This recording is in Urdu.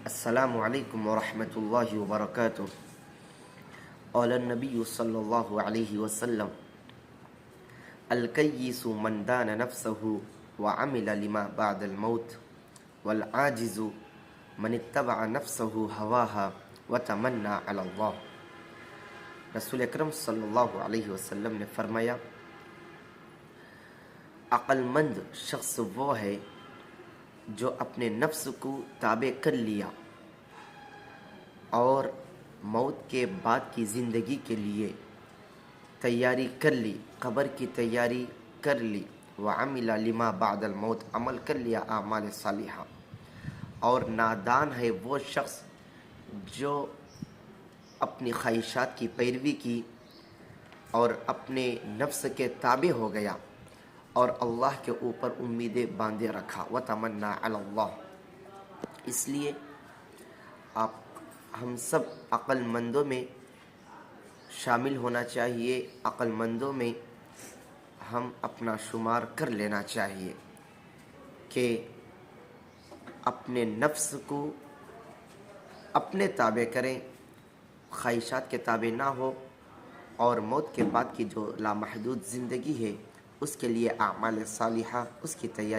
السلام علیکم ورحمۃ اللہ وبرکاتہ۔ قال النبی صلی اللہ علیہ وسلم الکیس من دان نفسه وعمل لما بعد الموت والعاجز من اتبع نفسه هواها وتمنى على اللہ۔ رسول اکرم صلی اللہ علیہ وسلم نے فرمایا، عقل مند شخص وہ ہے جو اپنے نفس کو تابع کر لیا اور موت کے بعد کی زندگی کے لیے تیاری کر لی، قبر کی تیاری کر لی، وعمل لما بعد الموت، عمل کر لیا اعمال صالحہ۔ اور نادان ہے وہ شخص جو اپنی خواہشات کی پیروی کی اور اپنے نفس کے تابع ہو گیا اور اللہ کے اوپر امیدیں باندھے رکھا، وتمنى علی اللہ۔ اس لیے ہم سب عقل مندوں میں شامل ہونا چاہیے، عقل مندوں میں ہم اپنا شمار کر لینا چاہیے کہ اپنے نفس کو اپنے تابع کریں، خواہشات کے تابع نہ ہو، اور موت کے بعد کی جو لامحدود زندگی ہے اس کے لیے اعمال صالحہ، اس کی تیاری